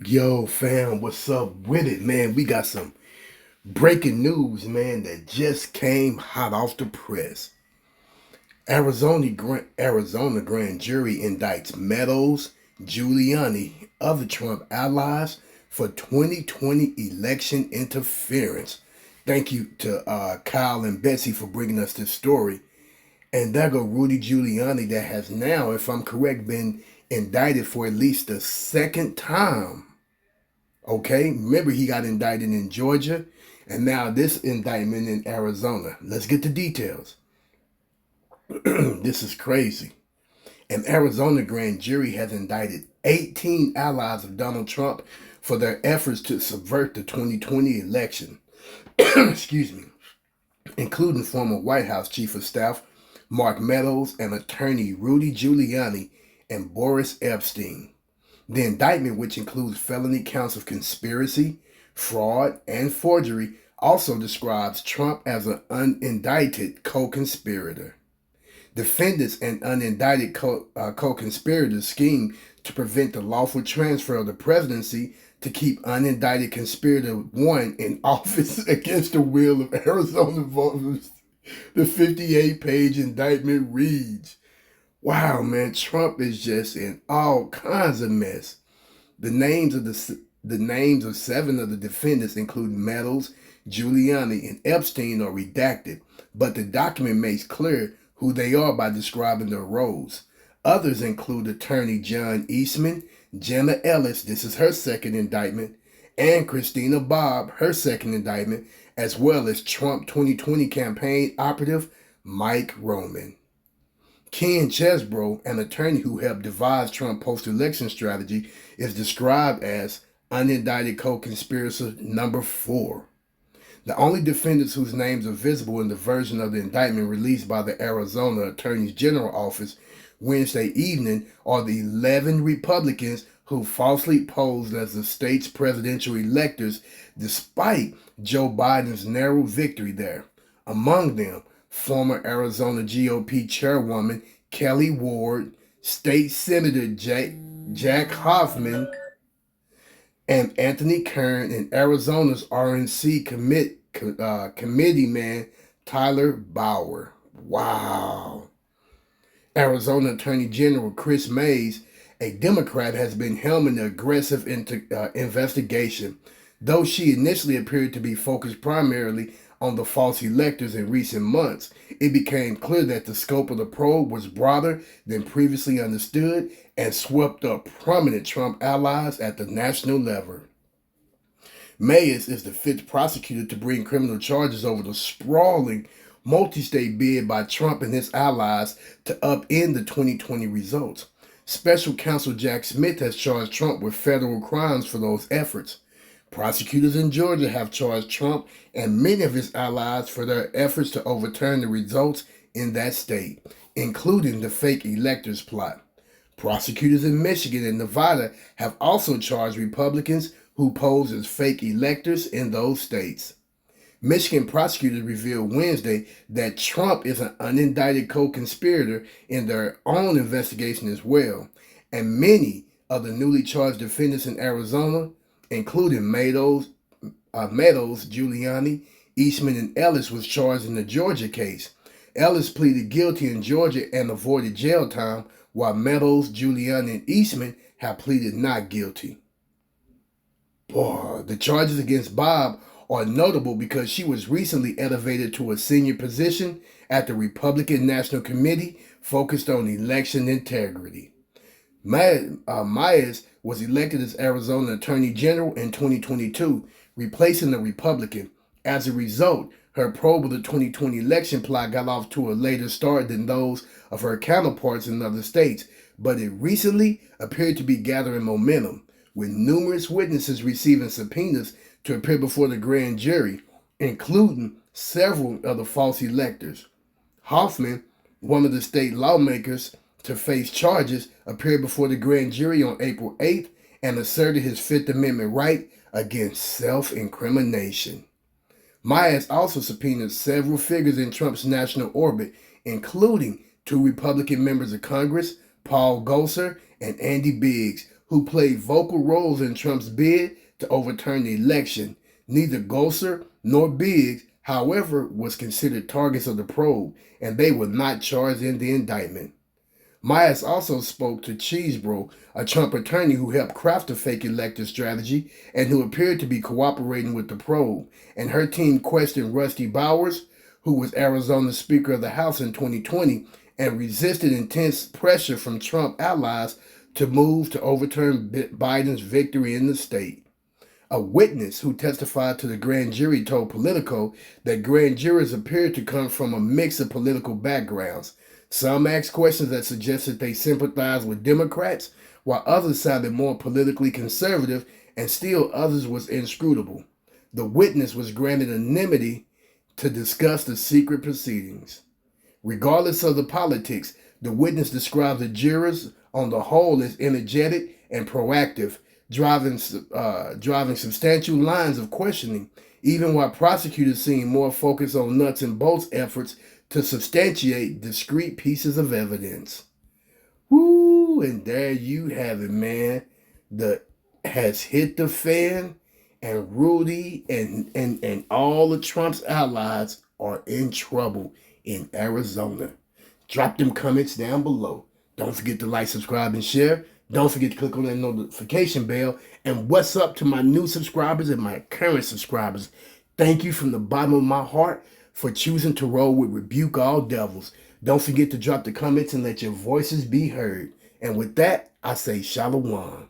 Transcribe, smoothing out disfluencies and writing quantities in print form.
Yo, fam, what's up with it, man? We got some breaking news, man, that just came hot off the press. Arizona grand jury indicts Meadows, Giuliani, other Trump allies for 2020 election interference. Thank you to Kyle and Betsy for bringing us this story. And there go Rudy Giuliani, that has now, if I'm correct, been indicted for at least the second time. Okay, remember he got indicted in Georgia, and now this indictment in Arizona. Let's get the details. This is crazy. An Arizona grand jury has indicted 18 allies of Donald Trump for their efforts to subvert the 2020 election. Excuse me, including former White House Chief of Staff Mark Meadows and attorney Rudy Giuliani and Boris Epshteyn. The indictment, which includes felony counts of conspiracy, fraud, and forgery, also describes Trump as an unindicted co-conspirator. Defendants and unindicted co-conspirators scheme to prevent the lawful transfer of the presidency to keep unindicted conspirator one in office against the will of Arizona voters. The 58-page indictment reads, wow, man, Trump is just in all kinds of mess. The names of seven of the defendants, including Meadows, Giuliani, and Epshteyn, are redacted, but the document makes clear who they are by describing their roles. Others include attorney John Eastman, Jenna Ellis, this is her second indictment, and Christina Bobb, her second indictment, as well as Trump 2020 campaign operative Mike Roman. Ken Chesbro, an attorney who helped devise Trump post-election strategy, is described as unindicted co-conspirator number 4. The only defendants whose names are visible in the version of the indictment released by the Arizona Attorney General Office Wednesday evening are the 11 Republicans who falsely posed as the state's presidential electors despite Joe Biden's narrow victory there. Among them, former Arizona GOP chairwoman Kelly Ward, State Senator Jack Hoffman, and Anthony Kern, and Arizona's RNC committeeman Tyler Bauer. Wow. Arizona Attorney General Chris Mays, a Democrat, has been helming the aggressive investigation. Though she initially appeared to be focused primarily on the false electors in recent months, it became clear that the scope of the probe was broader than previously understood and swept up prominent Trump allies at the national level. Mays is the 5th prosecutor to bring criminal charges over the sprawling multi-state bid by Trump and his allies to upend the 2020 results. Special counsel Jack Smith has charged Trump with federal crimes for those efforts. Prosecutors in Georgia have charged Trump and many of his allies for their efforts to overturn the results in that state, including the fake electors plot. Prosecutors in Michigan and Nevada have also charged Republicans who pose as fake electors in those states. Michigan prosecutors revealed Wednesday that Trump is an unindicted co-conspirator in their own investigation as well, and many of the newly charged defendants in Arizona, including Meadows, Giuliani, Eastman, and Ellis, was charged in the Georgia case. Ellis pleaded guilty in Georgia and avoided jail time, while Meadows, Giuliani, and Eastman have pleaded not guilty. Boy, the charges against Bob are notable because she was recently elevated to a senior position at the Republican National Committee focused on election integrity. Myers was elected as Arizona Attorney General in 2022, replacing a Republican. As a result, her probe of the 2020 election plot got off to a later start than those of her counterparts in other states, but it recently appeared to be gathering momentum, with numerous witnesses receiving subpoenas to appear before the grand jury, including several of the false electors. Hoffman, one of the state lawmakers to face charges, appeared before the grand jury on April 8th and asserted his Fifth Amendment right against self-incrimination. Myers also subpoenaed several figures in Trump's national orbit, including 2 Republican members of Congress, Paul Gosar and Andy Biggs, who played vocal roles in Trump's bid to overturn the election. Neither Gosar nor Biggs, however, was considered targets of the probe, and they were not charged in the indictment. Myers also spoke to Chesebro, a Trump attorney who helped craft a fake elector strategy and who appeared to be cooperating with the probe, and her team questioned Rusty Bowers, who was Arizona's Speaker of the House in 2020, and resisted intense pressure from Trump allies to move to overturn Biden's victory in the state. A witness who testified to the grand jury told Politico that grand jurors appeared to come from a mix of political backgrounds. Some asked questions that suggested they sympathized with Democrats, while others sounded more politically conservative, and still others was inscrutable. The witness was granted anonymity to discuss the secret proceedings. Regardless of the politics, the witness described the jurors on the whole as energetic and proactive, driving substantial lines of questioning, even while prosecutors seemed more focused on nuts and bolts efforts to substantiate discrete pieces of evidence. Woo! And there you have it, man. The has hit the fan, and Rudy and all of Trump's allies are in trouble in Arizona. Drop them comments down below. Don't forget to like, subscribe, and share. Don't forget to click on that notification bell. And what's up to my new subscribers and my current subscribers? Thank you from the bottom of my heart for choosing to roll with Rebuke All Devils. Don't forget to drop the comments and let your voices be heard. And with that, I say shalom.